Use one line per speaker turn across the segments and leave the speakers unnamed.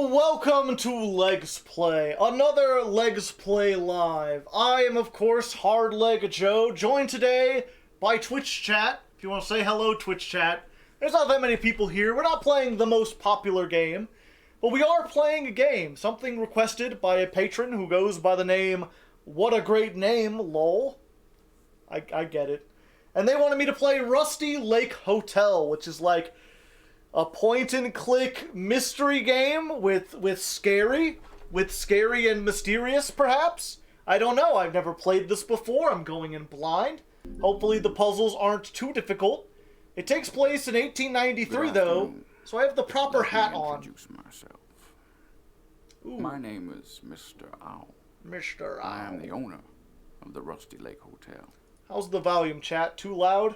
Welcome to Legsplay, another Legsplay Live. I am, of course, Hardleg Joe, joined today by Twitch chat. If you want to say hello, Twitch chat. There's not that many people here. We're not playing the most popular game, but we are playing a game, something requested by a patron who goes by the name WhataGreatNamelol. I get it. And they wanted me to play Rusty Lake Hotel, which is like a point-and-click mystery game with scary and mysterious, perhaps? I don't know. I've never played this before. I'm going in blind. Hopefully the puzzles aren't too difficult. It takes place in 1893, though, so I have the proper hat on.
Introduce myself.
Ooh.
My name is Mr. Owl.
Mr. Owl.
I am the owner of the Rusty Lake Hotel.
How's the volume, chat? Too loud?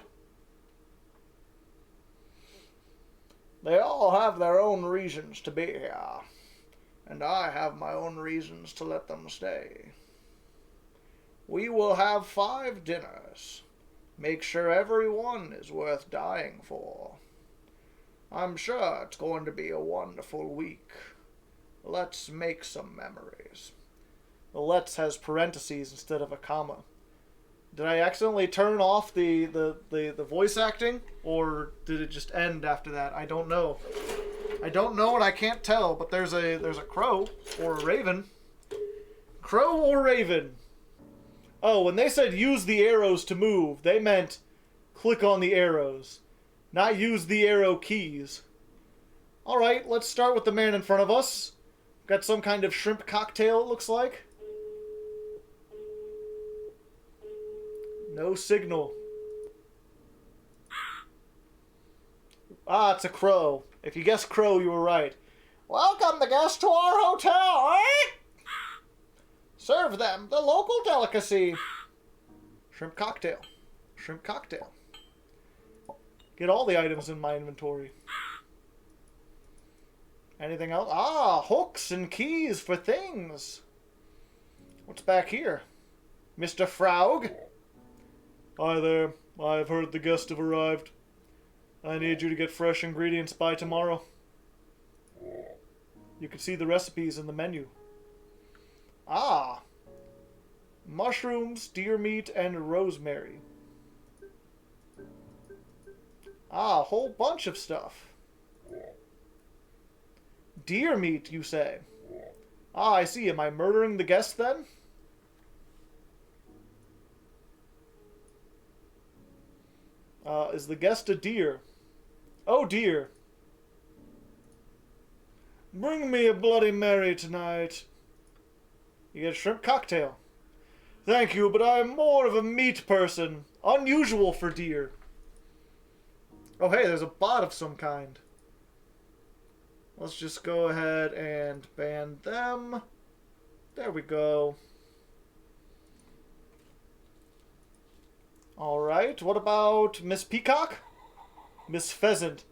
They all have their own reasons to be here, and I have my own reasons to let them stay. We will have 5 dinners. Make sure every one is worth dying for. I'm sure it's going to be a wonderful week. Let's make some memories. The let's has parentheses instead of a comma. Did I accidentally turn off the voice acting, or did it just end after that? I don't know. I don't know and I can't tell, but there's a crow or a raven. Crow or raven? Oh, when they said use the arrows to move, they meant click on the arrows, not use the arrow keys. Alright, let's start with the man in front of us. Got some kind of shrimp cocktail, it looks like. No signal. Ah, it's a crow. If you guessed crow, you were right. Welcome the guests to our hotel, eh? Serve them the local delicacy. Shrimp cocktail. Shrimp cocktail. Get all the items in my inventory. Anything else? Ah, hooks and keys for things. What's back here? Mr. Frog? Hi there. I've heard the guests have arrived. I need you to get fresh ingredients by tomorrow. You can see the recipes in the menu. Ah! Mushrooms, deer meat, and rosemary. Ah, a whole bunch of stuff. Deer meat, you say? Ah, I see. Am I murdering the guest then? Is the guest a deer? Oh dear. Bring me a Bloody Mary tonight. You get a shrimp cocktail. Thank you, but I'm more of a meat person. Unusual for deer. Oh hey, there's a bot of some kind. Let's just go ahead and ban them. There we go. Alright, what about Miss Peacock? Miss Pheasant.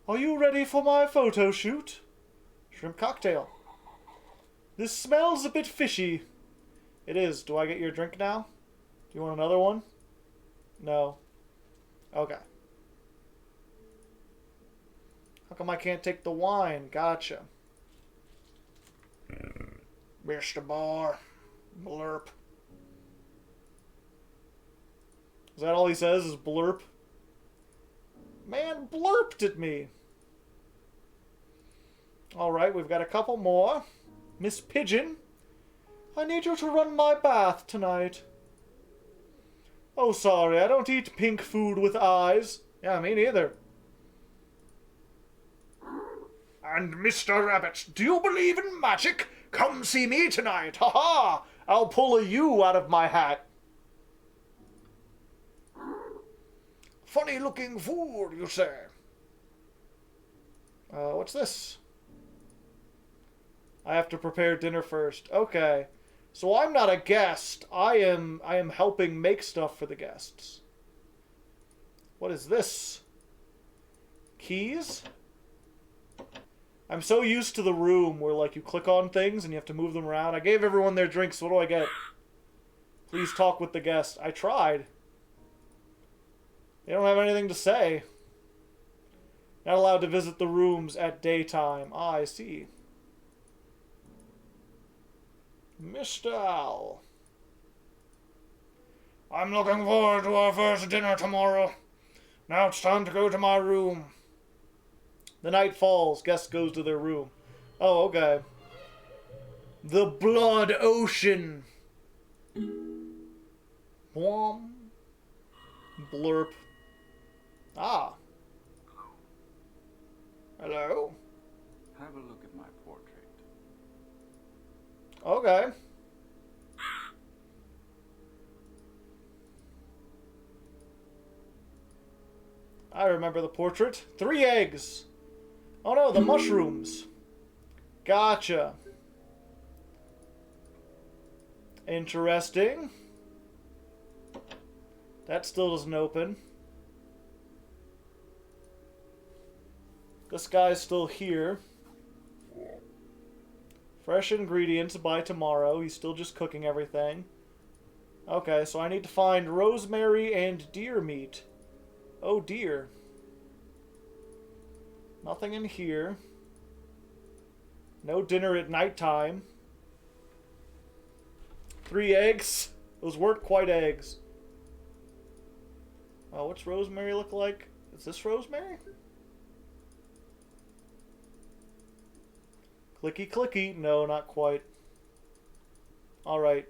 Are you ready for my photo shoot? Shrimp cocktail. This smells a bit fishy. It is. Do I get your drink now? Do you want another one? No. Okay. How come I can't take the wine? Gotcha. Mr. Bar. Blurp. Is that all he says is blurp? Man blurped at me. Alright, we've got a couple more. Miss Pigeon. I need you to run my bath tonight. Oh, sorry, I don't eat pink food with eyes. Yeah, me neither. And Mr. Rabbit, do you believe in magic? Come see me tonight. Ha ha! I'll pull a U out of my hat. Funny looking food, you say? What's this? I have to prepare dinner first. Okay. So I'm not a guest. I am helping make stuff for the guests. What is this? Keys? I'm so used to the room where like you click on things and you have to move them around. I gave everyone their drinks. What do I get? Please talk with the guest. I tried. They don't have anything to say. Not allowed to visit the rooms at daytime. Ah, I see. Mr. Owl. I'm looking forward to our first dinner tomorrow. Now it's time to go to my room. The night falls. Guest goes to their room. Oh, okay. The Blood Ocean. Blum. Blurp. Ah. Hello.
Have a look at my portrait.
Okay. I remember the portrait. 3 eggs. Oh no, the mushrooms. Gotcha. Interesting. That still doesn't open. This guy's still here. Fresh ingredients by tomorrow. He's still just cooking everything. Okay, so I need to find rosemary and deer meat. Oh dear. Nothing in here. No dinner at nighttime. 3 eggs. Those weren't quite eggs. Oh, what's rosemary look like? Is this rosemary? Clicky clicky. No, not quite. Alright.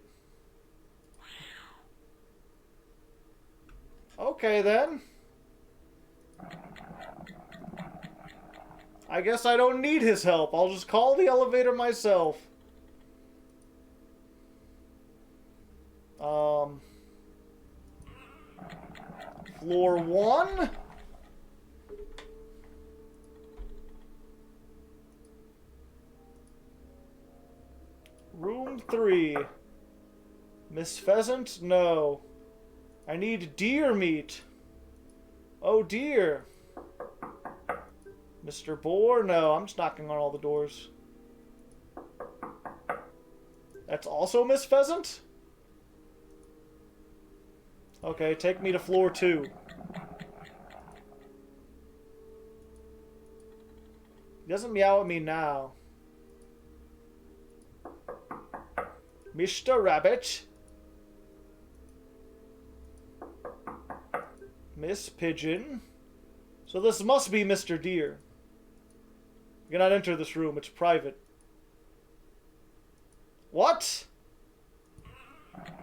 Okay then. I guess I don't need his help. I'll just call the elevator myself. Floor 1. Room 3. Miss Pheasant? No. I need deer meat. Oh dear. Mr. Boar? No, I'm just knocking on all the doors. That's also Miss Pheasant? Okay, take me to floor 2. He doesn't meow at me now. Mr. Rabbit. Miss Pigeon. So this must be Mr. Deer. You cannot enter this room, it's private. What?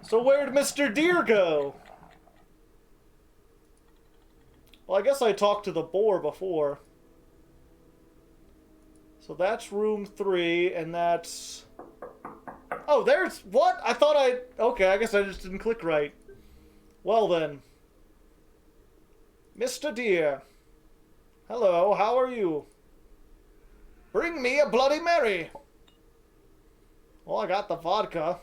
So where'd Mr. Deer go? Well, I guess I talked to the boar before. So that's room 3, and that's... Oh, there's... What? I thought I... Okay, I guess I just didn't click right. Well then. Mr. Deer. Hello, how are you? Bring me a Bloody Mary. Well, I got the vodka.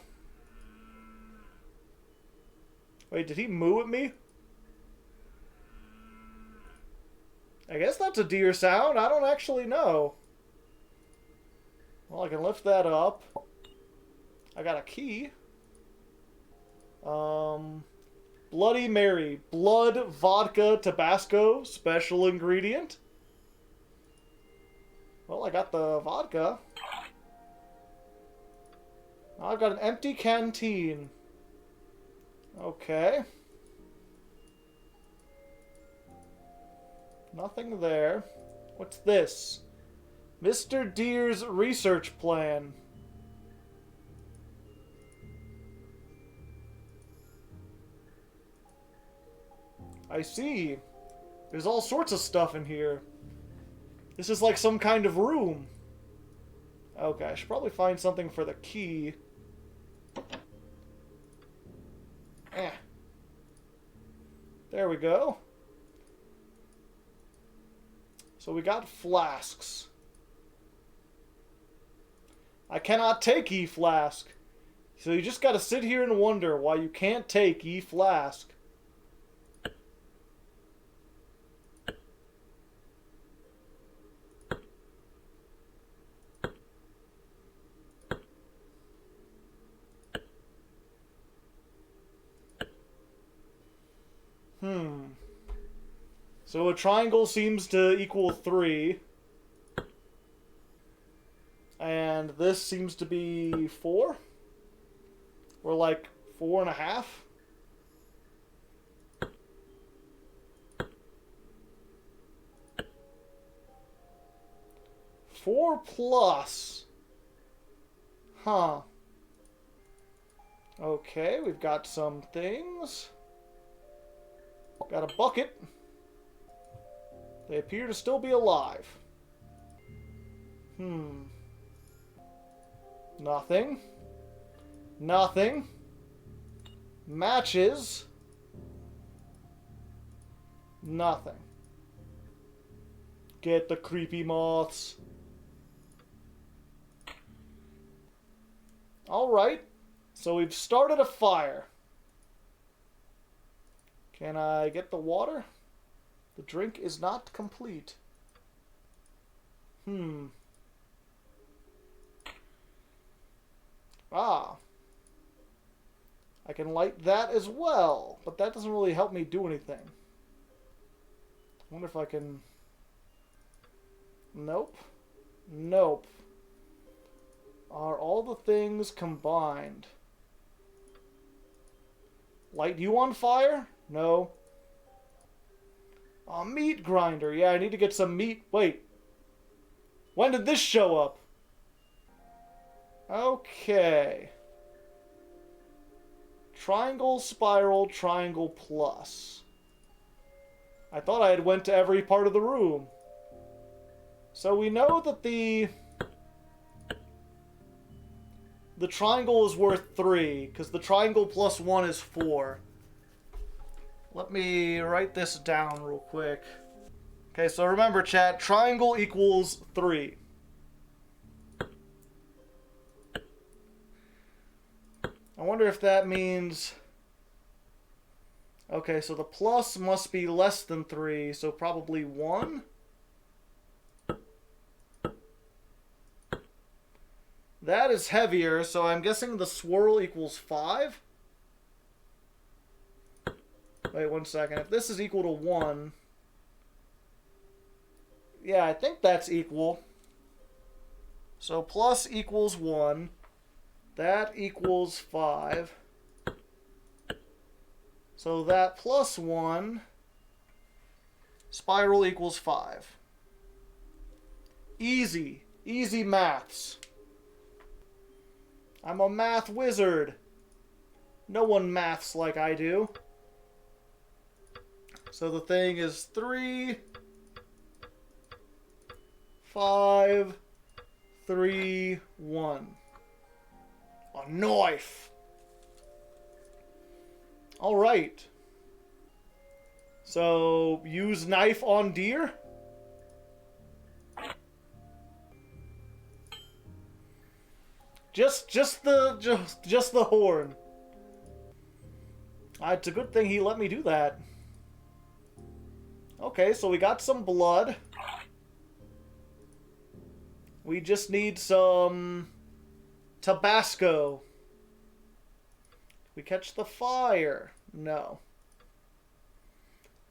Wait, did he moo at me? I guess that's a deer sound. I don't actually know. Well, I can lift that up. I got a key. Bloody Mary. Blood, vodka, Tabasco. Special ingredient. Well, I got the vodka. Now I've got an empty canteen. Okay. Nothing there. What's this? Mr. Deer's research plan. I see. There's all sorts of stuff in here. This is like some kind of room. Okay, I should probably find something for the key. There we go. So we got flasks. I cannot take E-flask. So you just gotta sit here and wonder why you can't take E-flask. So a triangle seems to equal 3. And this seems to be 4? We're like 4.5. Four plus. Huh. Okay, we've got some things. Got a bucket. They appear to still be alive. Nothing. Nothing. Matches. Nothing. Get the creepy moths. Alright. So we've started a fire. Can I get the water? The drink is not complete. Ah. I can light that as well, but that doesn't really help me do anything. I wonder if I can... Nope. Nope. Are all the things combined? Light you on fire? No. A meat grinder. Yeah, I need to get some meat. Wait. When did this show up? Okay. Triangle, spiral, triangle, plus. I thought I had went to every part of the room. So we know that the triangle is worth 3, because the triangle plus 1 is 4. Let me write this down real quick. Okay, so remember, chat, triangle equals 3. I wonder if that means... Okay, so the plus must be less than 3, so probably 1? That is heavier, so I'm guessing the swirl equals 5? Wait 1 second. If this is equal to 1... Yeah, I think that's equal. So plus equals 1. That equals 5. So that plus 1. Spiral equals 5. Easy. Easy maths. I'm a math wizard. No one maths like I do. So the thing is 3, 5, 3, 1. A knife. Alright. So, use knife on deer? Just the horn. It's a good thing he let me do that. Okay, so we got some blood. We just need some Tabasco. We catch the fire. No.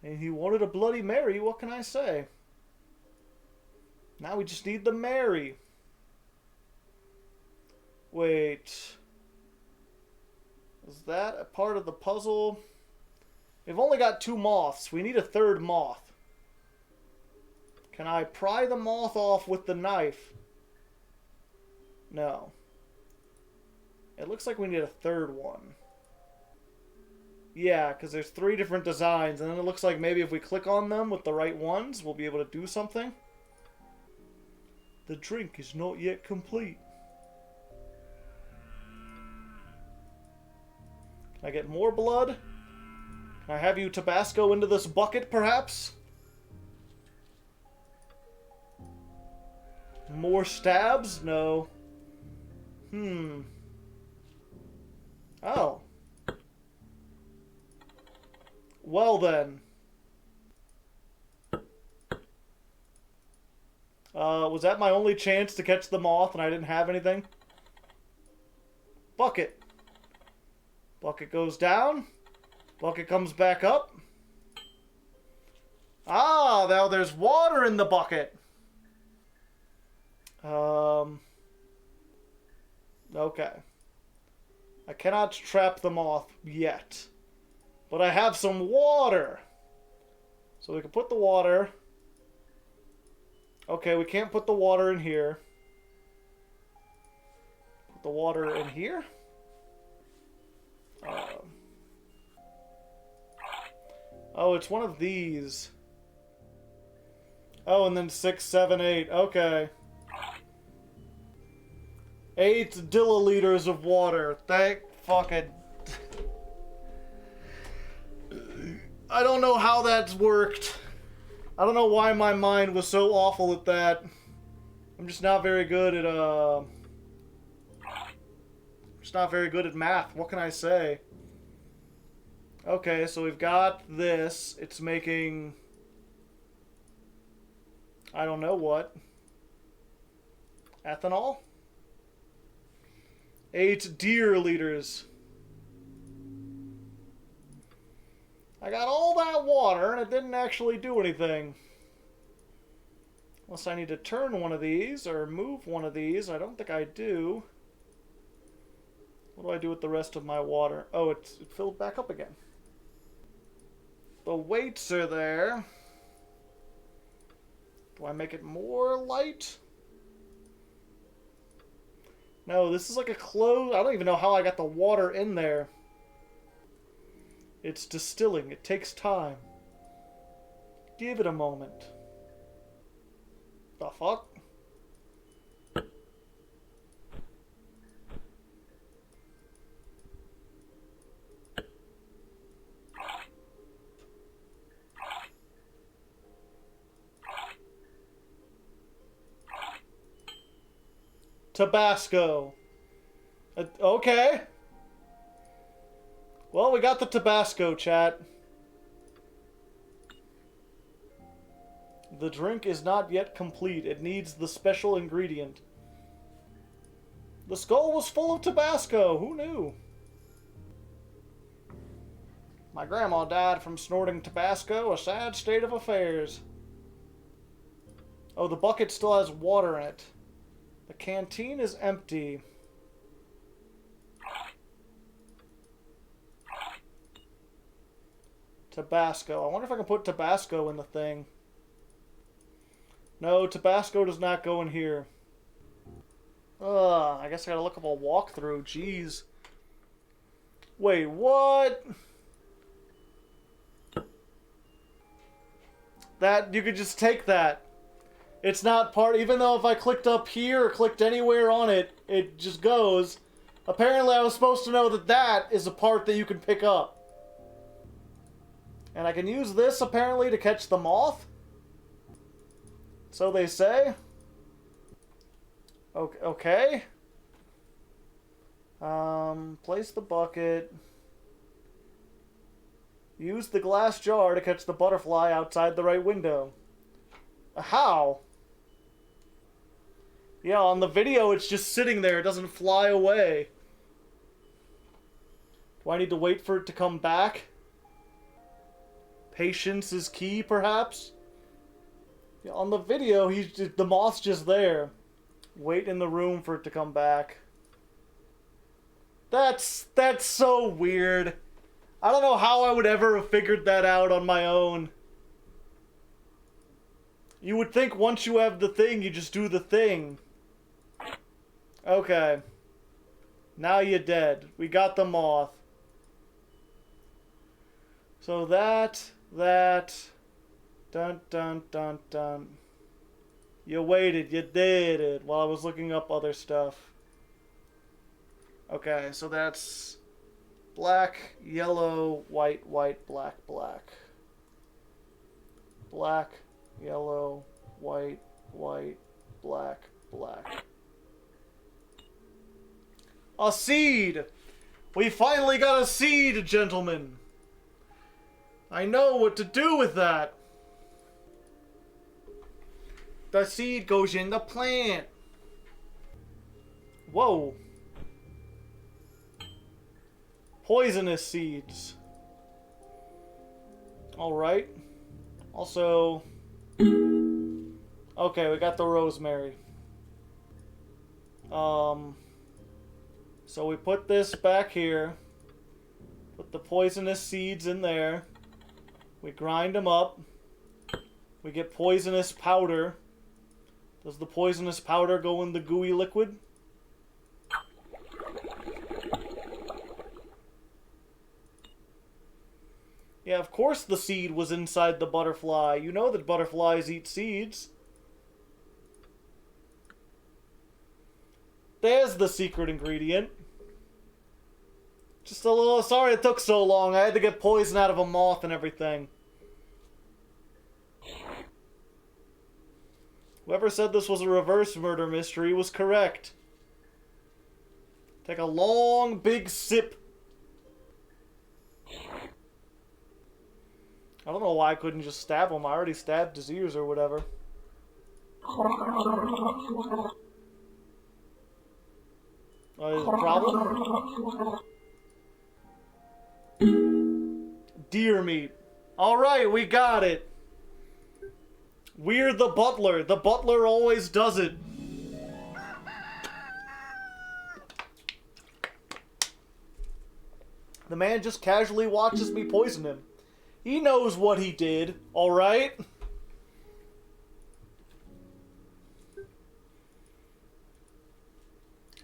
And he wanted a Bloody Mary, what can I say? Now we just need the Mary. Wait. Is that a part of the puzzle? We've only got 2 moths. We need a 3rd moth. Can I pry the moth off with the knife? No. It looks like we need a 3rd one. Yeah, because there's 3 different designs, and then it looks like maybe if we click on them with the right ones, we'll be able to do something. The drink is not yet complete. Can I get more blood? Can I have you Tabasco into this bucket, perhaps? More stabs? No. Oh. Well then. Was that my only chance to catch the moth and I didn't have anything? Bucket. Bucket goes down. Bucket comes back up. Ah, now there's water in the bucket. Okay. I cannot trap the moth yet. But I have some water. So we can put the water. Okay, we can't put the water in here. Put the water in here? Oh, it's one of these. Oh, and then 6, 7, 8. Okay. 8 dilliliters of water. Thank fucking... I don't know how that's worked. I don't know why my mind was so awful at that. I'm just not very good at, just not very good at math. What can I say? Okay, so we've got this. It's making... I don't know what. Ethanol? 8 deer liters. I got all that water and it didn't actually do anything. Unless I need to turn one of these or move one of these. I don't think I do. What do I do with the rest of my water? Oh, it filled back up again. The weights are there. Do I make it more light? No, this is like a closed... I don't even know how I got the water in there. It's distilling. It takes time. Give it a moment. The fuck? Tabasco. Okay. Well, we got the Tabasco, chat. The drink is not yet complete. It needs the special ingredient. The skull was full of Tabasco. Who knew? My grandma died from snorting Tabasco. A sad state of affairs. Oh, the bucket still has water in it. The canteen is empty. Tabasco. I wonder if I can put Tabasco in the thing. No, Tabasco does not go in here. I guess I gotta look up a walkthrough. Jeez. Wait, what? That, you could just take that. It's not part, even though if I clicked up here or clicked anywhere on it, it just goes. Apparently I was supposed to know that that is a part that you can pick up. And I can use this apparently to catch the moth. So they say. Okay. Place the bucket. Use the glass jar to catch the butterfly outside the right window. How? Yeah, on the video it's just sitting there. It doesn't fly away. Do I need to wait for it to come back? Patience is key, perhaps? Yeah, on the video, the moth's just there. Wait in the room for it to come back. That's so weird. I don't know how I would ever have figured that out on my own. You would think once you have the thing, you just do the thing. Okay. Now you're dead. We got the moth. So that... Dun, dun, dun, dun. You waited. You did it while I was looking up other stuff. Okay, so that's... black, yellow, white, white, black, black. Black, yellow, white, white, black, black. A seed! We finally got a seed, gentlemen! I know what to do with that! The seed goes in the plant! Whoa! Poisonous seeds. Alright. Also... okay, we got the rosemary. So we put this back here. Put the poisonous seeds in there. We grind them up. We get poisonous powder. Does the poisonous powder go in the gooey liquid? Yeah, of course the seed was inside the butterfly. You know that butterflies eat seeds. There's the secret ingredient. Just a little... Sorry it took so long. I had to get poison out of a moth and everything. Whoever said this was a reverse murder mystery was correct. Take a long, big sip. I don't know why I couldn't just stab him. I already stabbed his ears or whatever. Is a problem? Deer meat. Alright, we got it. We're the butler. The butler always does it. The man just casually watches me poison him. He knows what he did, alright?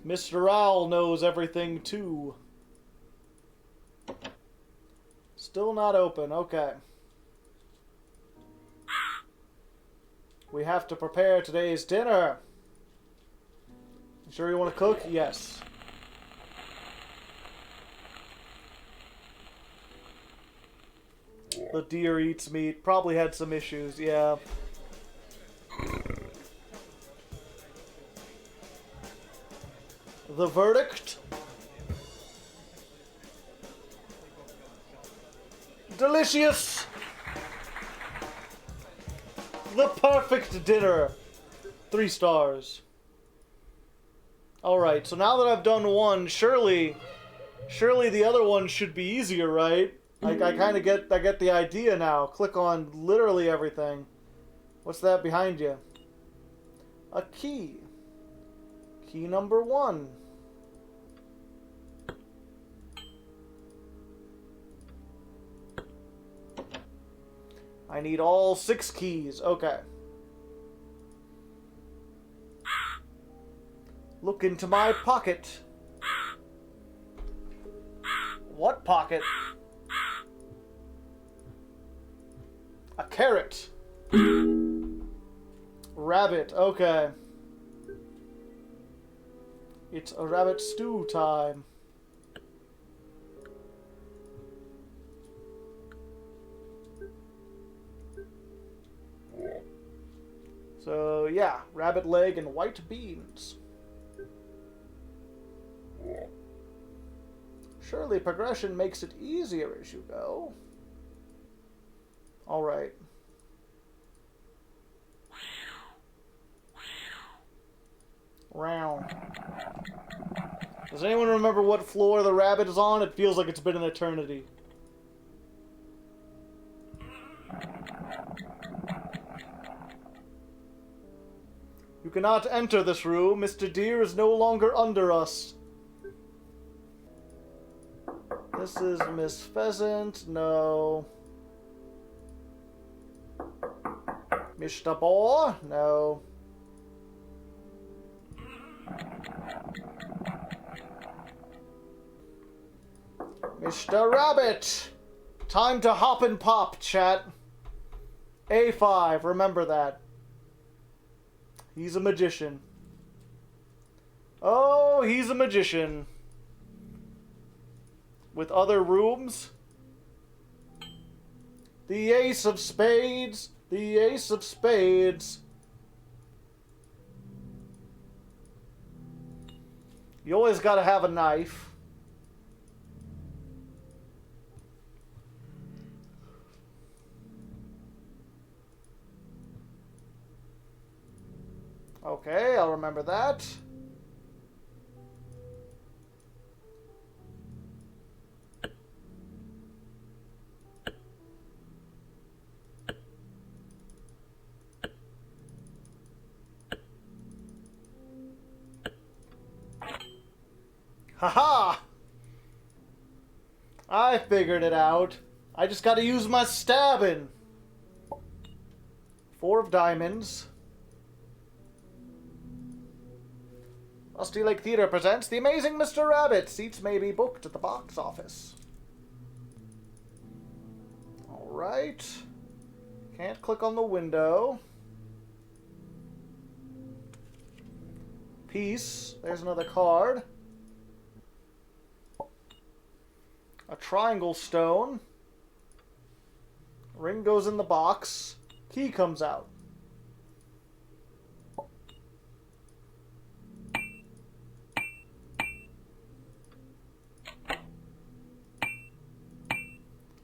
Mr. Owl knows everything too. Still not open, okay. We have to prepare today's dinner. You sure you want to cook? Yes. The deer eats meat. Probably had some issues, yeah. The verdict? Delicious! The perfect dinner! 3 stars. Alright, so now that I've done one, surely the other one should be easier, right? I kind of get the idea now. Click on literally everything. What's that behind you? A key. Key number 1. I need all 6 keys. Okay. Look into my pocket. What pocket? A carrot. Rabbit. Okay. It's a rabbit stew time. So, yeah, rabbit leg and white beans. Surely progression makes it easier as you go. Alright. Round. Does anyone remember what floor the rabbit is on? It feels like it's been an eternity. You cannot enter this room. Mr. Deer is no longer under us. This is Miss Pheasant. No. Mr. Boar? No. Mr. Rabbit! Time to hop and pop, chat. A5, remember that. He's a magician. Oh, he's a magician. With other rooms. The ace of spades. The ace of spades. You always gotta have a knife. Okay, I'll remember that. Haha! I figured it out. I just gotta use my stabbing. 4 of diamonds. Rusty Lake Theater presents The Amazing Mr. Rabbit. Seats may be booked at the box office. Alright. Can't click on the window. Peace. There's another card. A triangle stone. Ring goes in the box. Key comes out.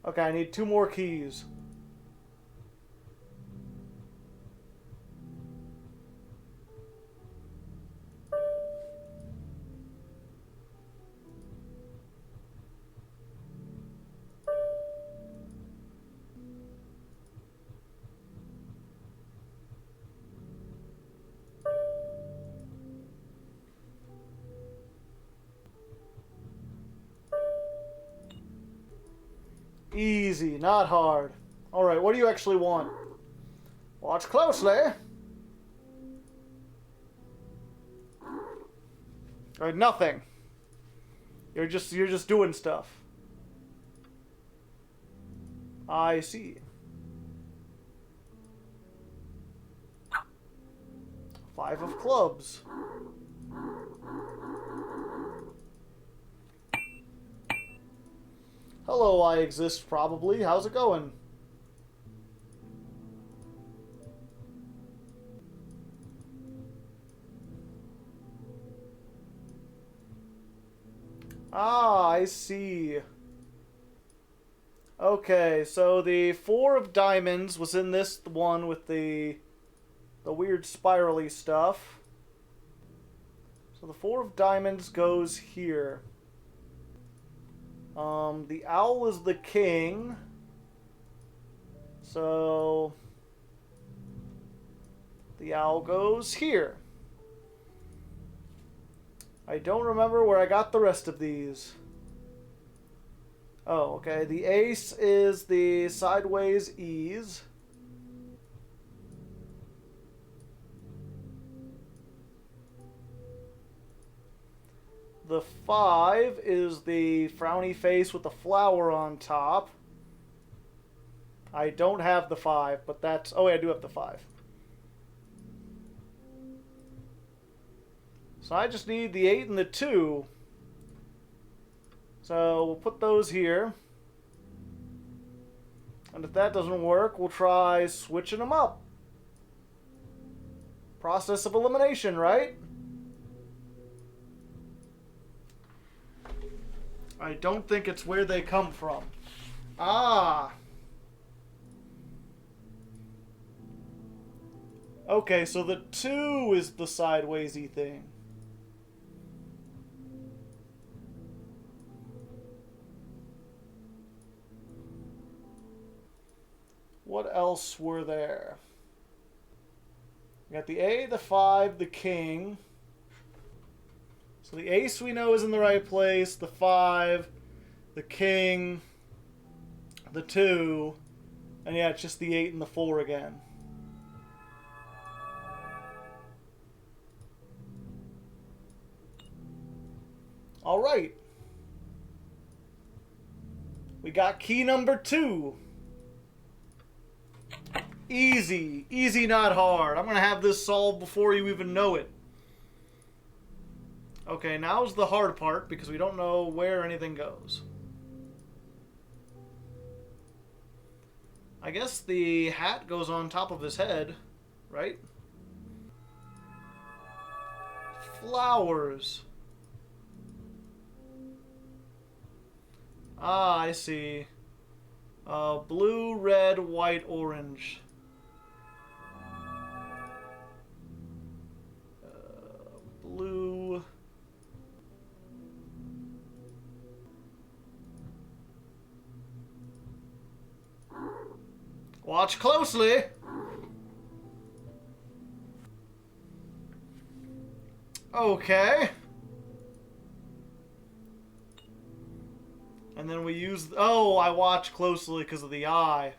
Okay, I need 2 more keys. Easy, not hard. Alright, what do you actually want? Watch closely. Alright, nothing. You're just doing stuff. I see. 5 of clubs. Hello, I exist, probably. How's it going? Ah, I see. Okay, so the 4 of diamonds was in this one with the weird spirally stuff. So the 4 of diamonds goes here. The owl is the king. So the owl goes here. I don't remember where I got the rest of these. Oh, okay. The ace is the sideways ease. The 5 is the frowny face with the flower on top. I don't have the 5, but that's... Oh, wait, I do have the 5. So I just need the 8 and the 2. So we'll put those here. And if that doesn't work, we'll try switching them up. Process of elimination, right? I don't think it's where they come from. Ah. Okay, so the 2 is the sidewaysy thing. What else were there? We got the A, the 5, the king. So the ace we know is in the right place, the 5, the king, the 2, and yeah, it's just the 8 and the 4 again. Alright. We got key number 2. Easy. Easy, not hard. I'm going to have this solved before you even know it. Okay, now's the hard part because we don't know where anything goes. I guess the hat goes on top of his head, right? Flowers. Ah, I see. Blue, red, white, orange. Blue. Watch closely. Okay. And then we use... Oh, I watch closely because of the eye.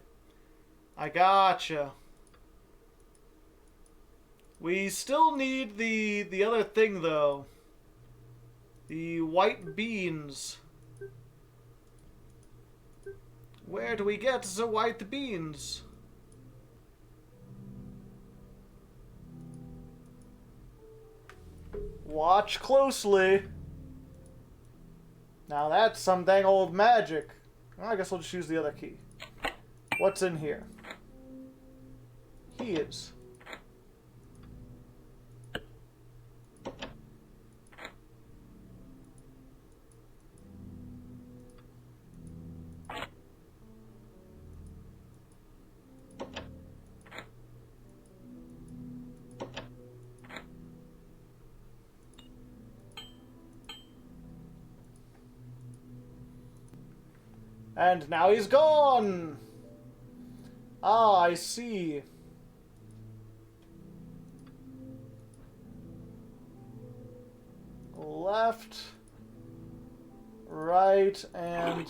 I gotcha. We still need the other thing, though. The white beans. Where do we get the white beans? Watch closely. Now that's some dang old magic. Well, I guess we'll just use the other key. What's in here? Keys. And now he's gone! Ah, I see. Left, right, and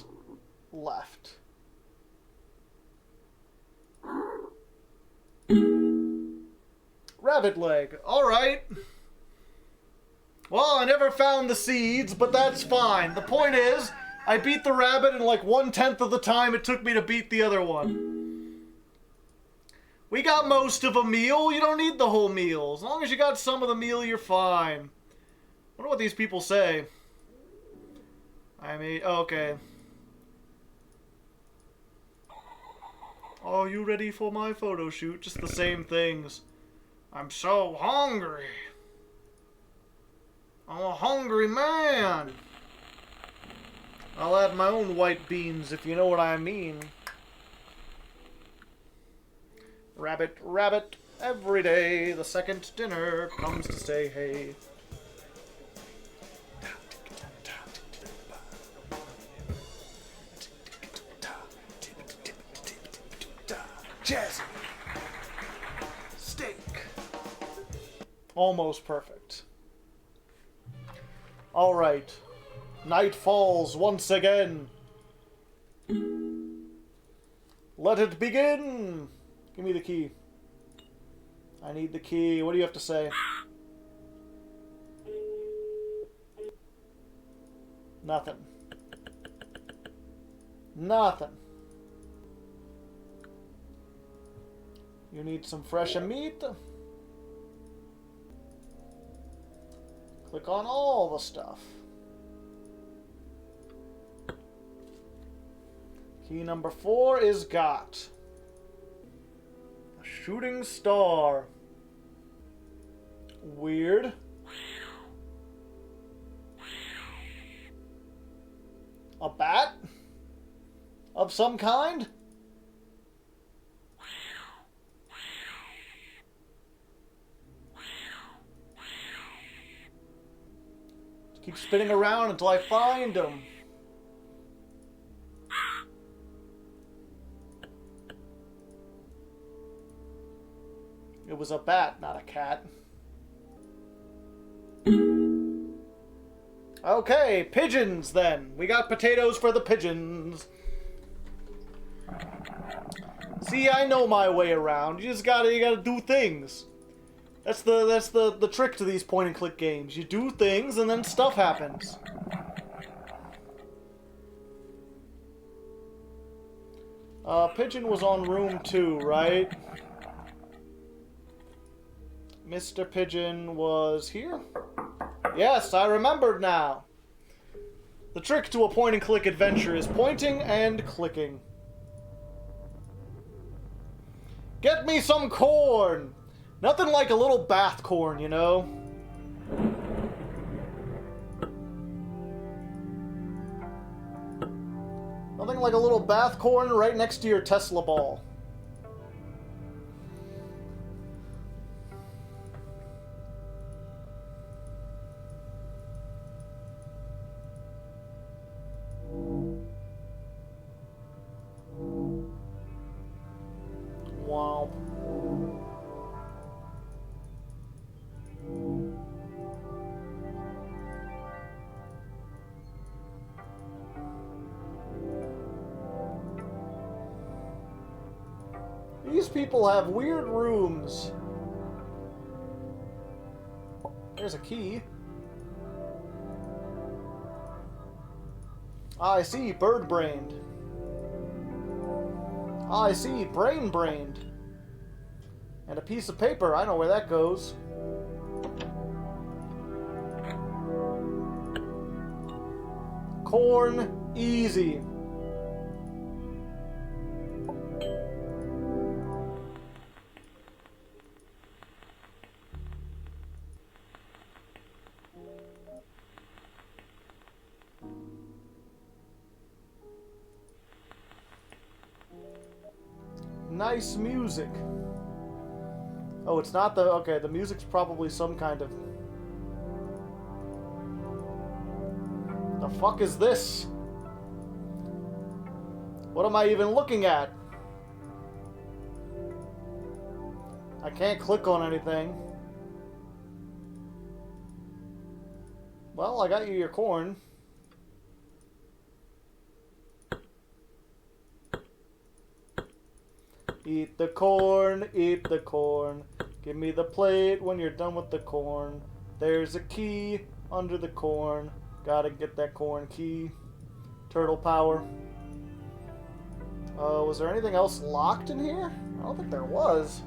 left. Rabbit leg. Alright. Well, I never found the seeds, but that's fine. The point is, I beat the rabbit in like 1/10 of the time it took me to beat the other one. We got most of a meal. You don't need the whole meal. As long as you got some of the meal, you're fine. I wonder what these people say. I mean, okay. Are you ready for my photo shoot? Just the same things. I'm so hungry. I'm a hungry man. I'll add my own white beans, if you know what I mean. Rabbit, rabbit, every day the second dinner comes to say hey. Jazzy. Steak. Almost perfect. Alright. Night falls once again. Let it begin! Give me the key. I need the key. What do you have to say? Nothing. Nothing. You need some fresh meat. Click on all the stuff. Key number 4 is got. A shooting star. Weird. A bat? Of some kind? Keep spinning around until I find him. It was a bat, not a cat. Okay, pigeons then. We got potatoes for the pigeons. See, I know my way around. You gotta do things. That's the trick to these point and click games. You do things and then stuff happens. Pigeon was on room 2, right? Mr. Pigeon was here? Yes, I remembered now. The trick to a point and click adventure is pointing and clicking. Get me some corn! Nothing like a little bath corn, you know? Nothing like a little bath corn right next to your Tesla ball. Wow. These people have weird rooms. There's a key. I see, bird-brained. I see, brain-brained. And a piece of paper, I know where that goes. Corn, easy. Nice music. Oh, it's not the... Okay, the music's probably some kind of... The fuck is this? What am I even looking at? I can't click on anything. Well, I got you your corn. Eat the corn, eat the corn. Give me the plate when you're done with the corn. There's a key under the corn. Gotta get that corn key. Turtle power. Was there anything else locked in here? I don't think there was.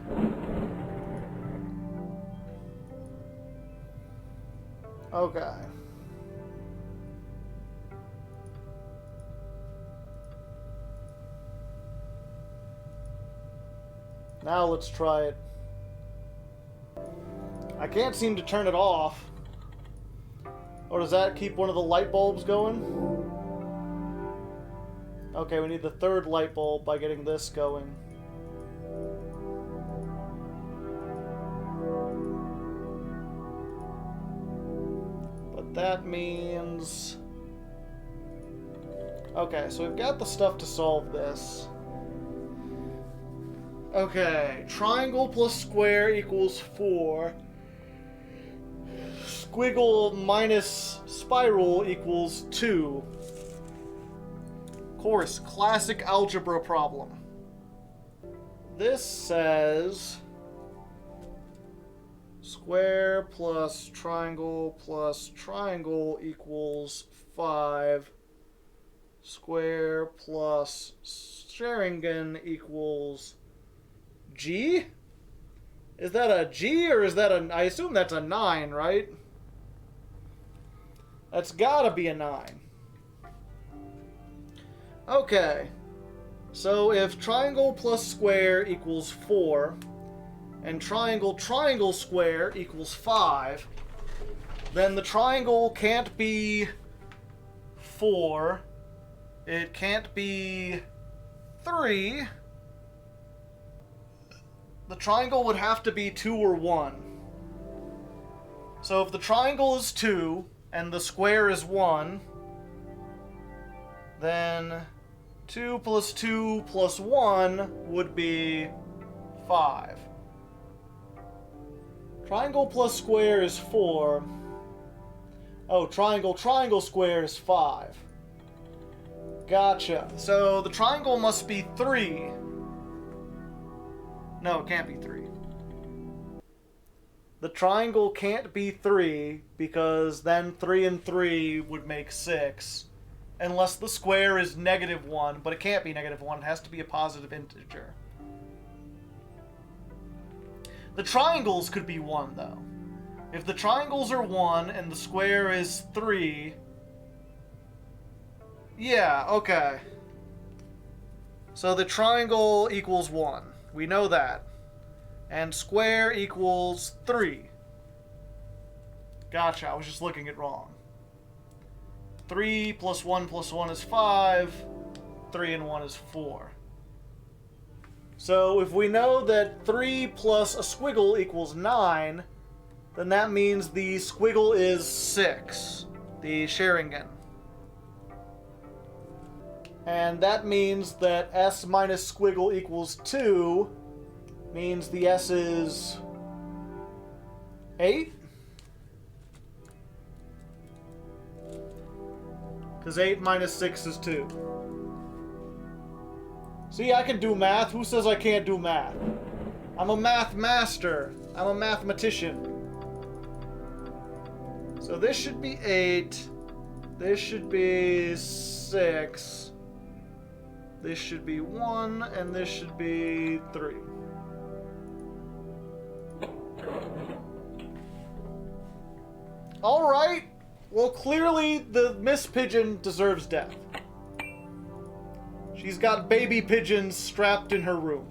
Okay. Now let's try it. I can't seem to turn it off. Or does that keep one of the light bulbs going? Okay, we need the third light bulb by getting this going. But that means... Okay, so we've got the stuff to solve this. Okay, triangle plus square equals 4. Squiggle minus spiral equals 2. Of course, classic algebra problem. This says square plus triangle equals 5. Square plus Sheringan equals G? Is that a G or is that a... I assume that's a 9, right? That's gotta be a 9. Okay. So if triangle plus square equals 4, and triangle square equals 5, then the triangle can't be 4. It can't be 3. The triangle would have to be 2 or 1. So if the triangle is 2 and the square is 1, then 2 plus 2 plus 1 would be 5. Triangle plus square is 4. Oh, triangle square is 5. Gotcha. So the triangle must be 3. No, it can't be 3. The triangle can't be 3 because then 3 and 3 would make 6. Unless the square is -1, but it can't be -1. It has to be a positive integer. The triangles could be 1, though. If the triangles are 1 and the square is 3... Yeah, okay. So the triangle equals 1. We know that. And square equals 3. Gotcha, I was just looking it wrong. 3 plus 1 is 5. 3 and 1 is 4. So if we know that 3 plus a squiggle equals 9, then that means the squiggle is 6. The Sheringan. And that means that S minus squiggle equals 2 means the S is 8? Because 8 minus 6 is 2. See, I can do math. Who says I can't do math? I'm a math master. I'm a mathematician. So this should be 8. This should be 6. This should be 1, and this should be 3. Alright. Well, clearly the Miss Pigeon deserves death. She's got baby pigeons strapped in her room.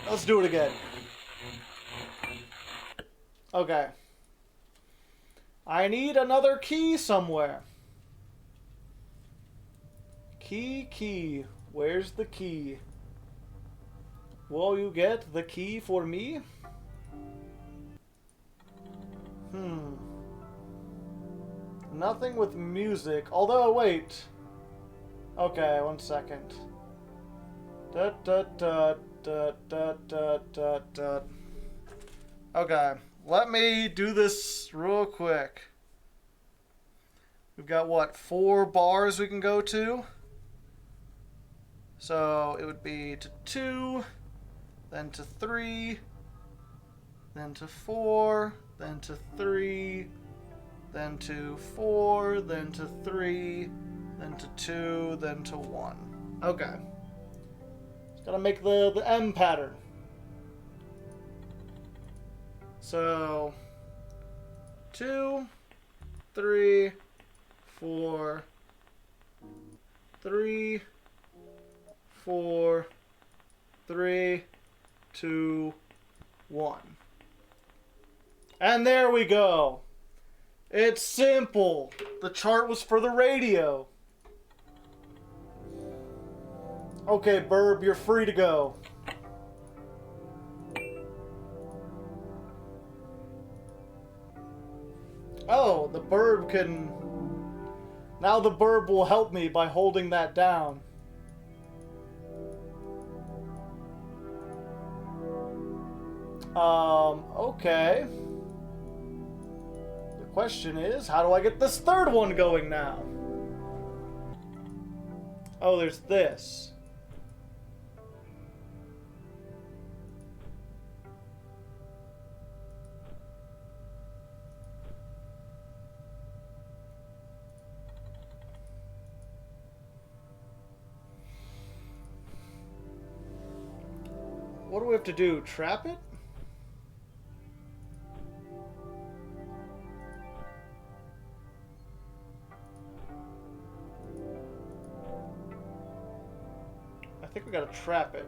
Let's do it again. Okay. I need another key somewhere. Key. Where's the key? Will you get the key for me? Nothing with music. Although, wait. Okay, 1 second. Okay, let me do this real quick. We've got, what, 4 bars we can go to? So it would be to 2, then to 3, then to 4, then to 3, then to 4, then to 3, then to 2, then to 1. Okay. Just gotta make the M pattern. So 2, 3, 4, 3, 4, 3, 2, 1. And there we go. It's simple. The chart was for the radio. Okay, Burb, you're free to go. Oh, the Burb can... Now the Burb will help me by holding that down. Okay. The question is, how do I get this third one going now? Oh, there's this. What do we have to do? Trap it? I think we gotta trap it.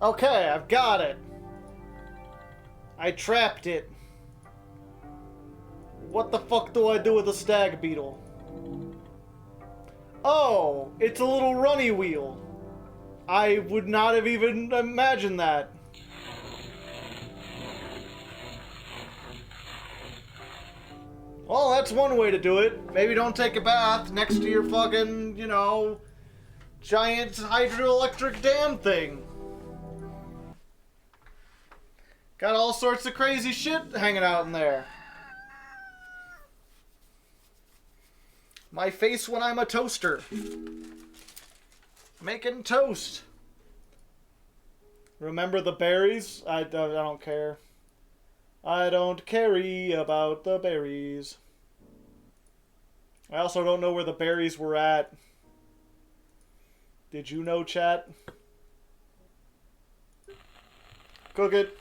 Okay, I've got it. I trapped it. What the fuck do I do with a stag beetle? Oh, it's a little runny wheel. I would not have even imagined that. Well, that's one way to do it. Maybe don't take a bath next to your fucking, you know, giant hydroelectric dam thing. Got all sorts of crazy shit hanging out in there. My face when I'm a toaster. Making toast. Remember the berries? I don't care. I don't carry about the berries. I also don't know where the berries were at. Did you know, chat? Cook it.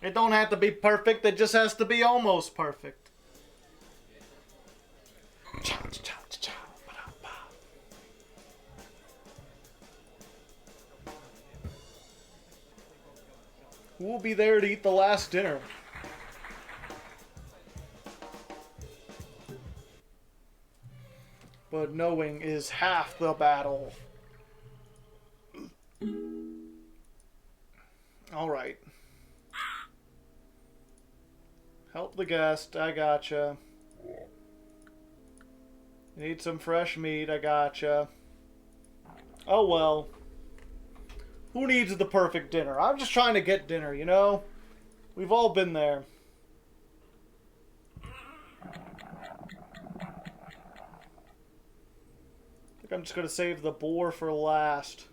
It don't have to be perfect, it just has to be almost perfect. Who will be there to eat the last dinner? But knowing is half the battle. Alright. Help the guest, I gotcha. Need some fresh meat, I gotcha. Oh well. Who needs the perfect dinner? I'm just trying to get dinner, you know? We've all been there. I think I'm just gonna save the boar for last.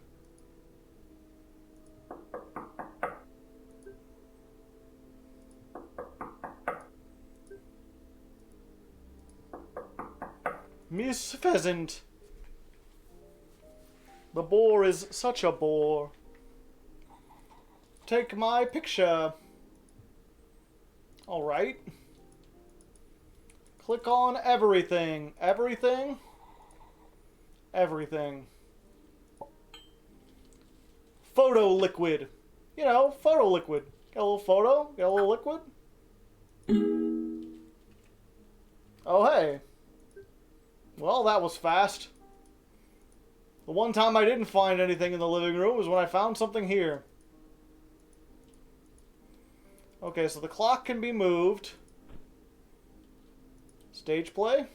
Miss Pheasant. The boar is such a bore. Take my picture. Alright. Click on everything. Everything? Everything. Photo liquid. You know, photo liquid. Get a little photo? Get a little liquid? Oh, hey. Well, that was fast. The one time I didn't find anything in the living room was when I found something here. Okay, so the clock can be moved. Stage play.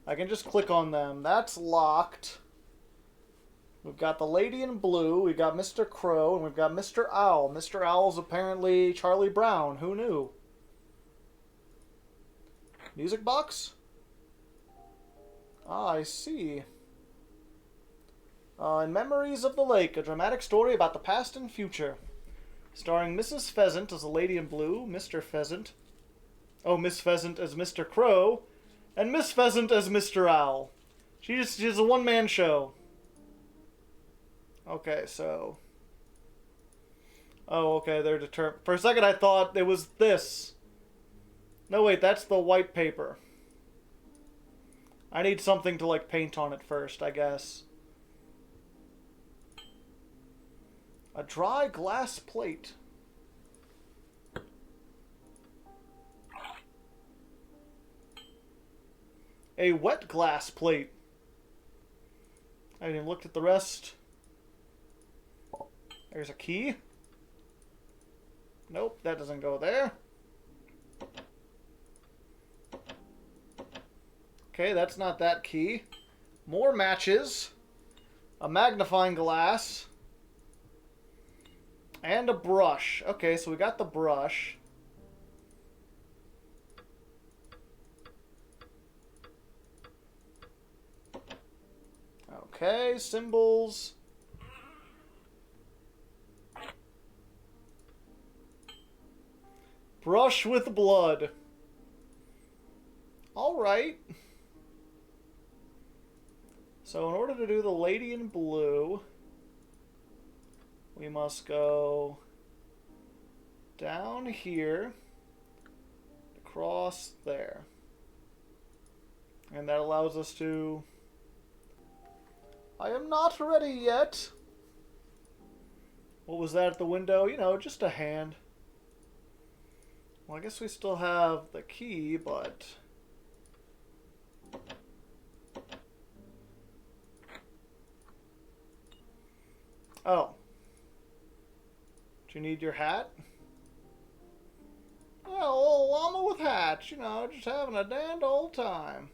I can just click on them. That's locked. We've got the lady in blue, we've got Mr. Crow, and we've got Mr. Owl. Mr. Owl's apparently Charlie Brown. Who knew? Music box? Ah, I see. In Memories of the Lake, a dramatic story about the past and future. Starring Mrs. Pheasant as the lady in blue, Mr. Pheasant. Oh, Miss Pheasant as Mr. Crow, and Miss Pheasant as Mr. Owl. She's a one-man show. Okay, so... Oh, okay, they're determined. For a second I thought it was this. No, wait, that's the white paper. I need something to, like, paint on it first, I guess. A dry glass plate. A wet glass plate. I haven't even looked at the rest. There's a key. Nope, that doesn't go there. Okay, that's not that key. More matches. A magnifying glass. And a brush. Okay, so we got the brush. Okay, symbols. Brush with blood. Alright. So in order to do the lady in blue, we must go down here, across there. And that allows us to... I am not ready yet. What was that at the window? You know, just a hand. Well, I guess we still have the key, but... Oh. Do you need your hat? Yeah, a little llama with hat, you know, just having a damned old time.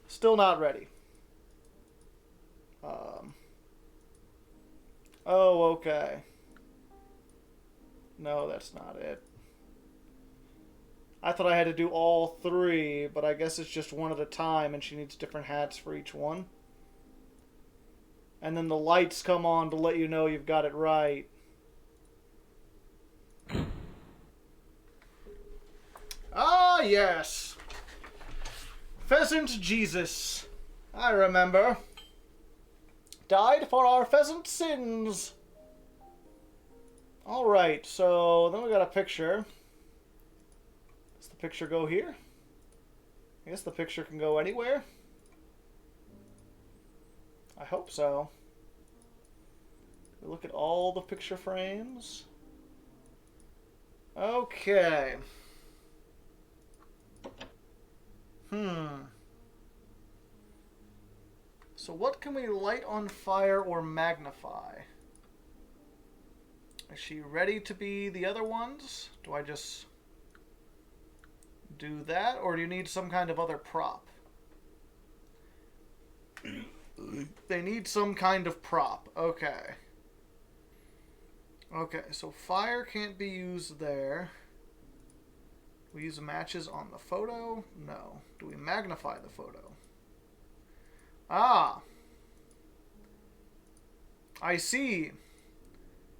Still not ready. Oh, okay. No, that's not it. I thought I had to do all three, but I guess it's just one at a time, and she needs different hats for each one. And then the lights come on to let you know you've got it right. Ah, yes. Pheasant Jesus. I remember. Died for our pheasant sins. Alright, so then we got a picture. Does the picture go here? I guess the picture can go anywhere. I hope so. We look at all the picture frames. Okay. So what can we light on fire or magnify? Is she ready to be the other ones? Do I just do that, or do you need some kind of other prop? They need some kind of prop. Okay. Okay, so fire can't be used there. We use matches on the photo? No. Do we magnify the photo? Ah. I see.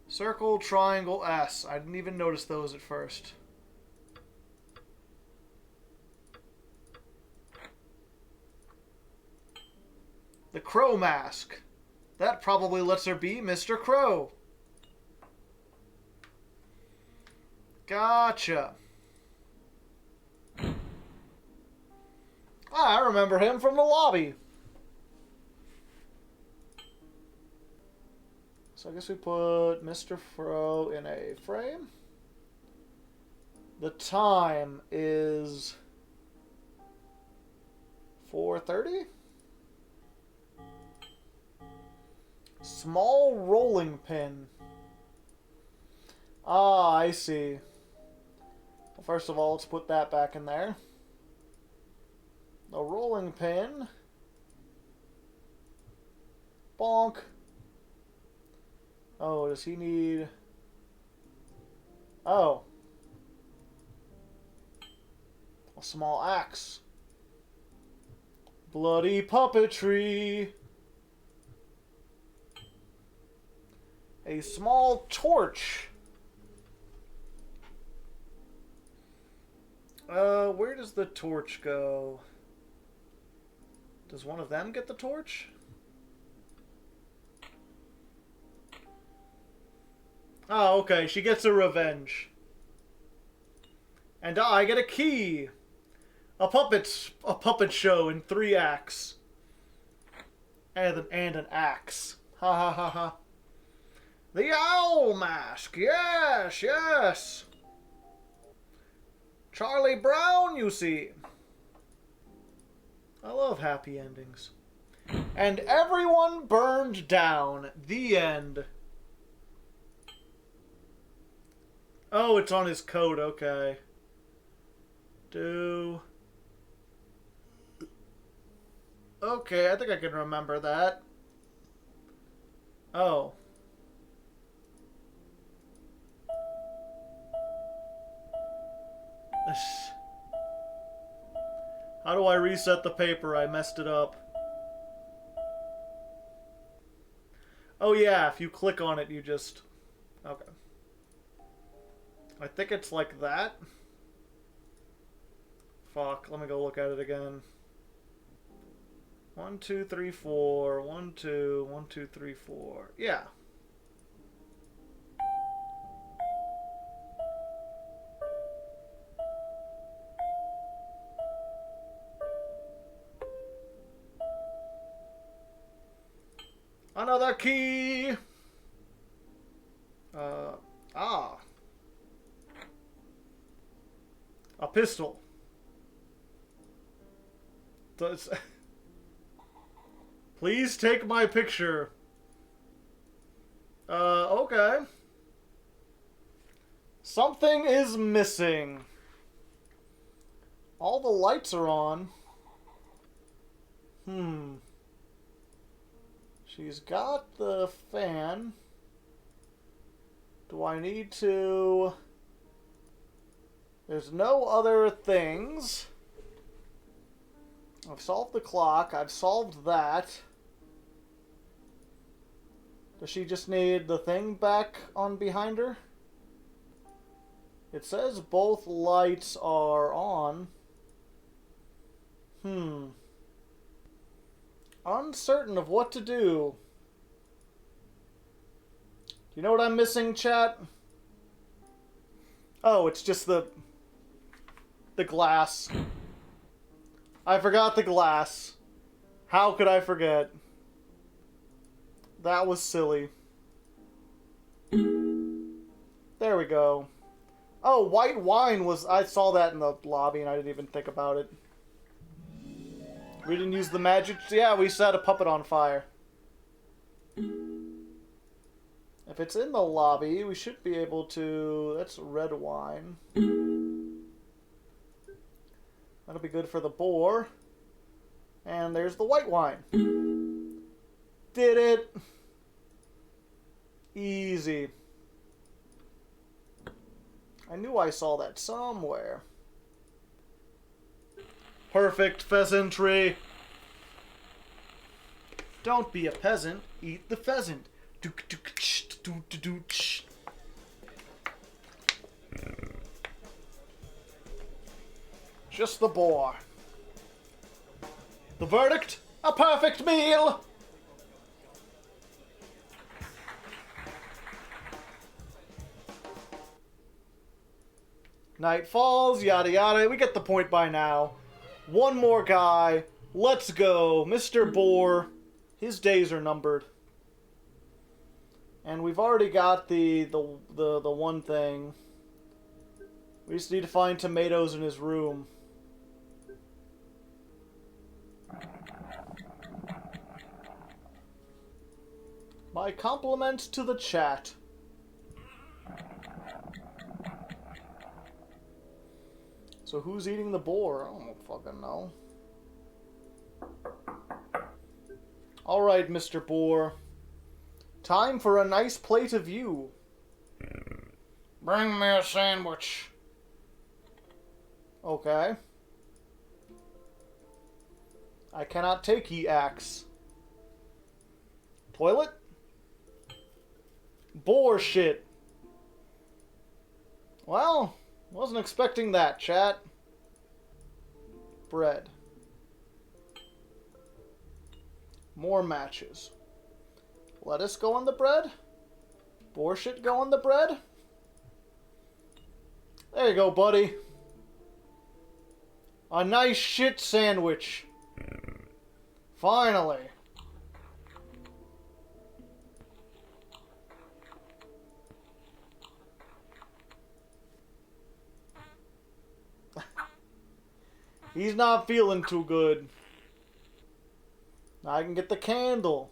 Circle, triangle, S. I didn't even notice those at first. The crow mask. That probably lets her be Mr. Crow. Gotcha. Ah, I remember him from the lobby. So I guess we put Mr. Fro in a frame. The time is 4:30. Small rolling pin. Ah, I see. Well, first of all, let's put that back in there. The rolling pin. Bonk. Oh, does he need... Oh. A small axe. Bloody puppetry. A small torch. Where does the torch go? Does one of them get the torch? Oh, okay. She gets a revenge. And I get a key. A puppet show in 3 acts. And an axe. Ha ha ha ha. The owl mask. Yes, yes. Charlie Brown, you see. I love happy endings. And everyone burned down. The end. Oh, it's on his coat. Okay. Okay, I think I can remember that. Oh. How do I reset the paper? I messed it up. Oh yeah, if you click on it, you just... Okay. I think it's like that. Fuck, let me go look at it again. 1, 2, 3, 4. 1, 2, 1, 2, 3, 4. Yeah. Another key! A pistol. Please take my picture. Okay. Something is missing. All the lights are on. She's got the fan. Do I need to... There's no other things. I've solved the clock. I've solved that. Does she just need the thing back on behind her? It says both lights are on. Uncertain of what to do. Do you know what I'm missing, chat? Oh, it's just the glass. I forgot the glass. How could I forget? That was silly. There we go. Oh, white wine was... I saw that in the lobby and I didn't even think about it. We didn't use the magic... Yeah, we set a puppet on fire. If it's in the lobby, we should be able to... That's red wine. That'll be good for the boar. And there's the white wine. Did it. Easy. I knew I saw that somewhere. Perfect pheasantry. Don't be a peasant, eat the pheasant. Just the boar. The verdict? A perfect meal! Night falls, yada yada. We get the point by now. One more guy. Let's go. Mr. Boar. His days are numbered. And we've already got the one thing. We just need to find tomatoes in his room. My compliments to the chat. So who's eating the boar? I don't fucking know. Alright, Mr. Boar. Time for a nice plate of you. Bring me a sandwich. Okay. I cannot take ye axe. Toilet? Boar shit. Well, wasn't expecting that, chat. Bread. More matches. Lettuce go on the bread? Boar shit go on the bread? There you go, buddy. A nice shit sandwich. Finally. He's not feeling too good. I can get the candle.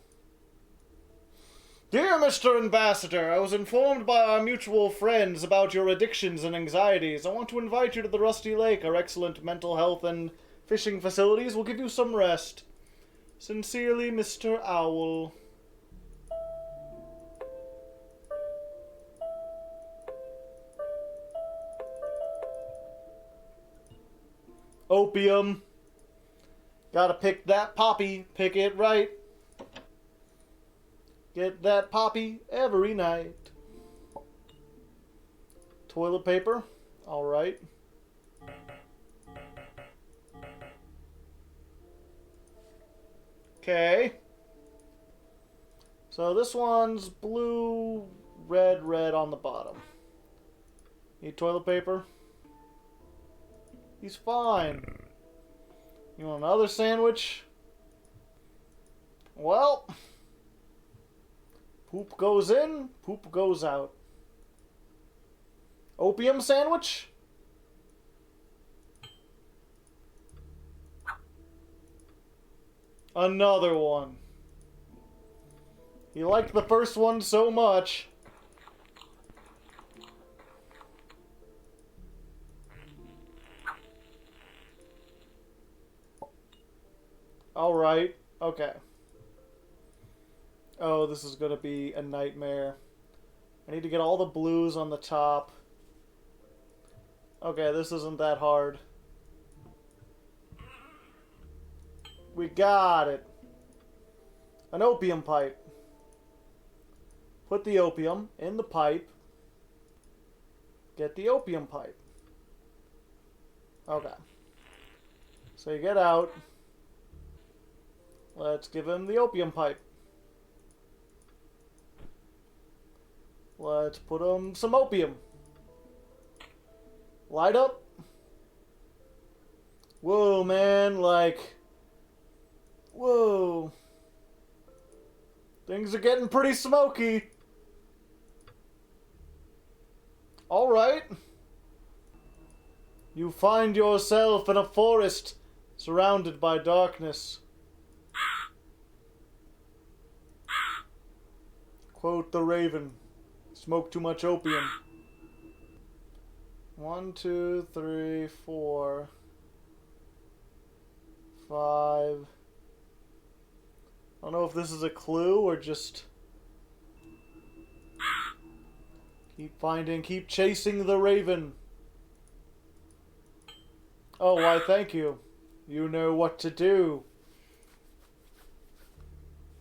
Dear Mr. Ambassador, I was informed by our mutual friends about your addictions and anxieties. I want to invite you to the Rusty Lake. Our excellent mental health and fishing facilities will give you some rest. Sincerely, Mr. Owl. Opium. Gotta pick that poppy. Pick it right. Get that poppy every night. Toilet paper. Alright. Okay. So this one's blue, red, red on the bottom. Need toilet paper? He's fine. You want another sandwich? Well, poop goes in, poop goes out. Opium sandwich? Another one. He liked the first one so much. Alright, okay. Oh, this is gonna be a nightmare. I need to get all the blues on the top. Okay, this isn't that hard. We got it. An opium pipe. Put the opium in the pipe. Get the opium pipe. Okay. So you get out. Let's give him the opium pipe. Let's put him some opium. Light up. Whoa, man, like... Whoa. Things are getting pretty smoky. All right. You find yourself in a forest surrounded by darkness. Quote the raven. Smoke too much opium. 1, 2, 3, 4, 5. I don't know if this is a clue or just... keep chasing the raven. Oh, why thank you. You know what to do.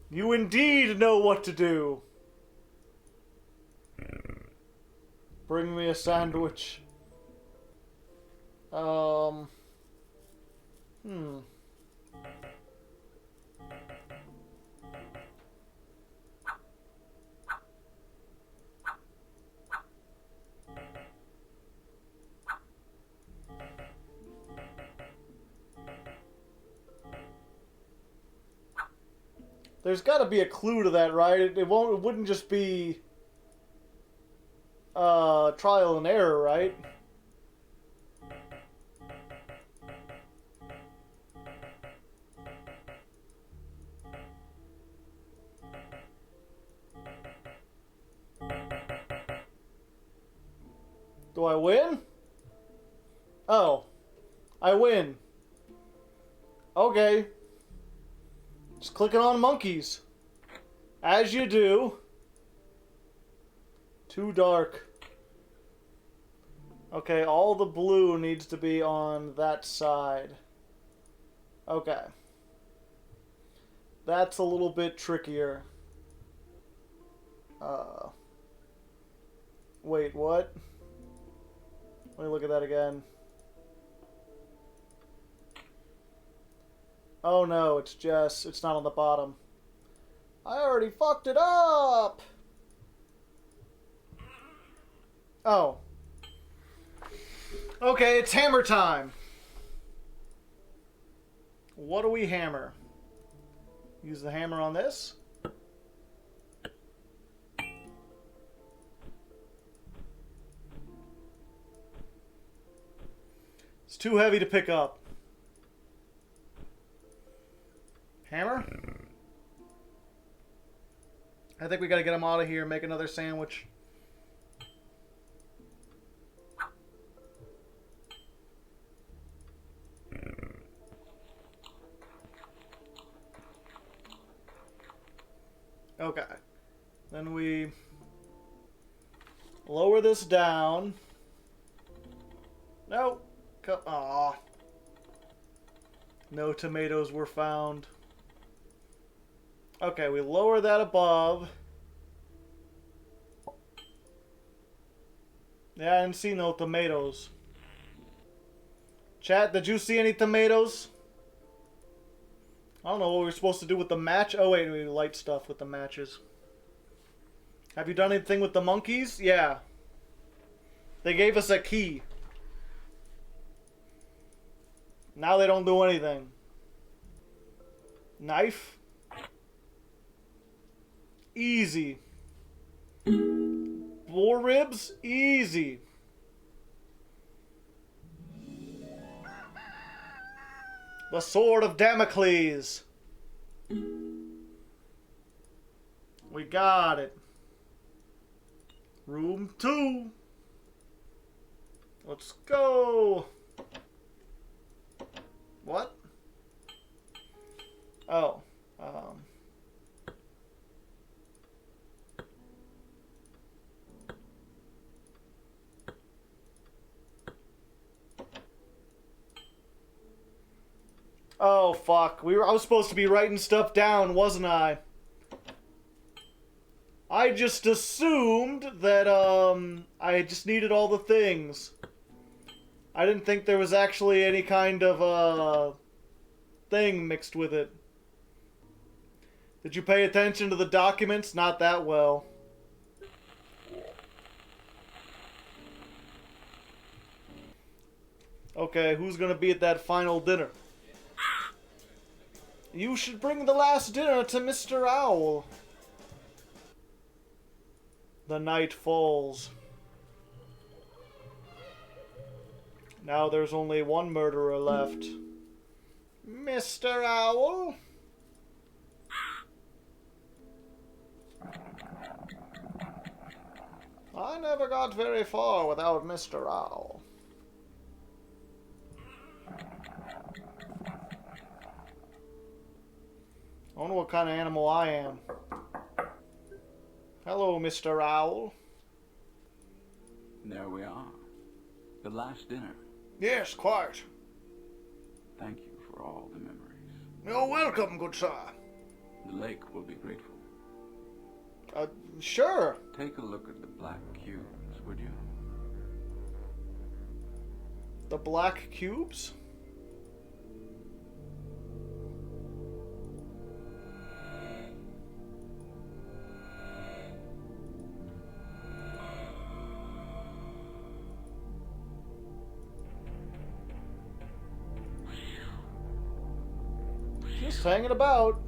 You indeed know what to do. Bring me a sandwich. There's got to be a clue to that, right? It wouldn't just be trial and error, right? Do I win? Oh. I win. Okay. Just clicking on monkeys. As you do. Too dark. Okay, all the blue needs to be on that side. Okay. That's a little bit trickier. Wait, what? Let me look at that again. Oh no, it's not on the bottom. I already fucked it up! Oh. Okay, it's hammer time. What do we hammer? Use the hammer on this. It's too heavy to pick up. Hammer? I think we gotta get him out of here and make another sandwich. Okay. Then we lower this down. Nope. Aw. No tomatoes were found. Okay, we lower that above. Yeah, I didn't see no tomatoes. Chat, did you see any tomatoes? I don't know what we were supposed to do with the match. Oh wait, we light stuff with the matches. Have you done anything with the monkeys? Yeah. They gave us a key. Now they don't do anything. Knife? Easy. Boar ribs? Easy. The Sword of Damocles. We got it. Room 2. Let's go. What? Oh. Oh, fuck. I was supposed to be writing stuff down, wasn't I? I just assumed that, I just needed all the things. I didn't think there was actually any kind of, thing mixed with it. Did you pay attention to the documents? Not that well. Okay, who's gonna be at that final dinner? You should bring the last dinner to Mr. Owl. The night falls. Now there's only one murderer left. Mr. Owl? I never got very far without Mr. Owl. I wonder what kind of animal I am. Hello, Mr. Owl.
There we are. The last dinner.
Yes, quite.
Thank you for all the memories.
You're welcome, good sir.
The lake will be grateful.
Sure.
Take a look at the black cubes, would you?
The black cubes? Just hanging about.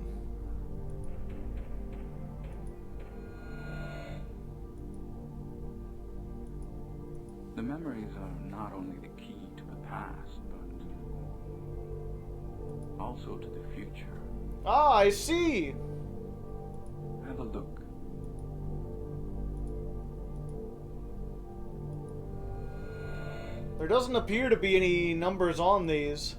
The memories are not only the key to the past, but also to the future.
Ah, I see.
Have a look.
There doesn't appear to be any numbers on these.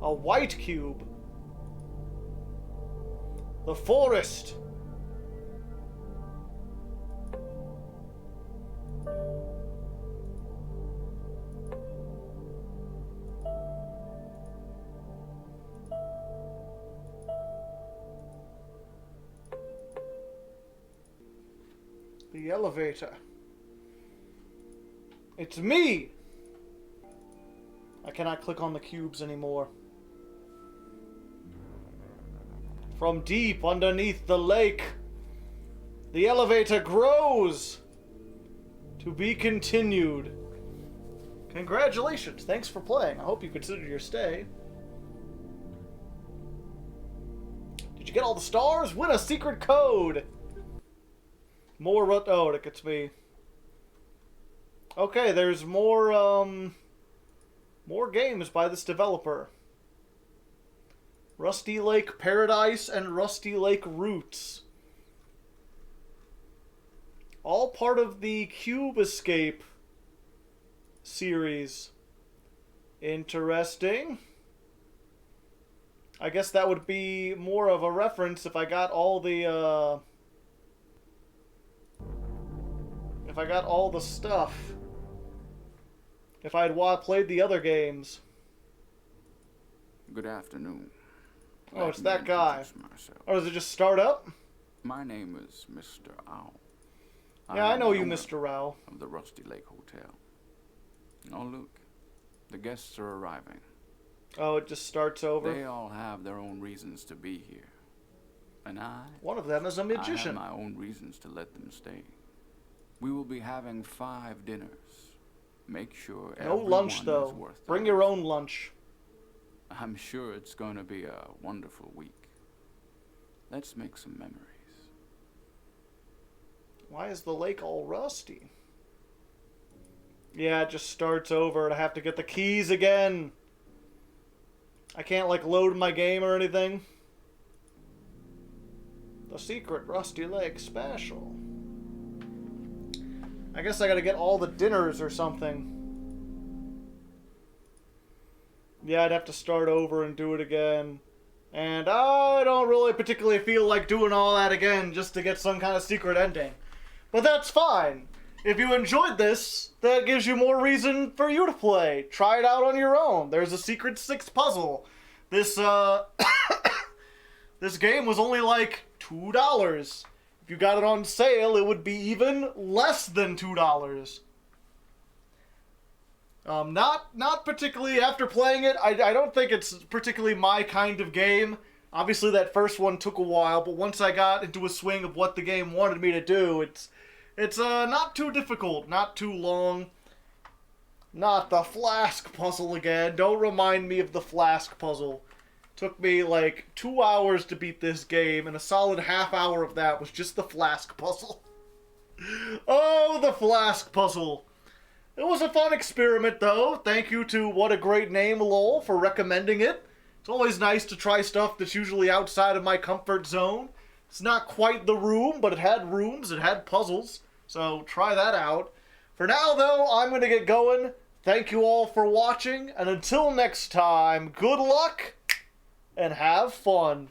A white cube. The forest. The elevator. It's me! I cannot click on the cubes anymore. From deep underneath the lake, the elevator grows. To be continued. Congratulations. Thanks for playing. I hope you consider your stay. Did you get all the stars? Win a secret code. More oh, it gets me. Okay, there's more games by this developer. Rusty Lake Paradise and Rusty Lake Roots. All part of the Cube Escape series. Interesting. I guess that would be more of a reference if I got all the, if I got all the stuff. If I had played the other games.
Good afternoon.
Oh, it's that guy. Or does it just start up?
My name is Mr. Owl.
Yeah, I know you, Mr. Owl.
Of the Rusty Lake Hotel. Oh, look. The guests are arriving.
Oh, it just starts over?
They all have their own reasons to be here. And
one of them is a magician.
I have my own reasons to let them stay. We will be having 5 dinners. Make sure
no lunch, though. Bring your own lunch.
I'm sure it's going to be a wonderful week. Let's make some memories.
Why is the lake all rusty? Yeah, it just starts over and I have to get the keys again. I can't, like, load my game or anything. The secret Rusty Lake special. I guess I gotta get all the dinners or something. Yeah, I'd have to start over and do it again. And I don't really particularly feel like doing all that again just to get some kind of secret ending. But that's fine. If you enjoyed this, that gives you more reason for you to play. Try it out on your own. There's a secret 6th puzzle. This, this game was only like $2. If you got it on sale, it would be even less than $2. Not particularly after playing it. I don't think it's particularly my kind of game. Obviously, that first one took a while, but once I got into a swing of what the game wanted me to do, it's not too difficult, not too long. Not the flask puzzle again. Don't remind me of the flask puzzle. Took me like 2 hours to beat this game, and a solid half hour of that was just the flask puzzle. Oh, the flask puzzle. It was a fun experiment, though. Thank you to WhataGreatNamelol for recommending it. It's always nice to try stuff that's usually outside of my comfort zone. It's not quite the room, but it had rooms, it had puzzles, so try that out. For now, though, I'm going to get going. Thank you all for watching, and until next time, good luck and have fun.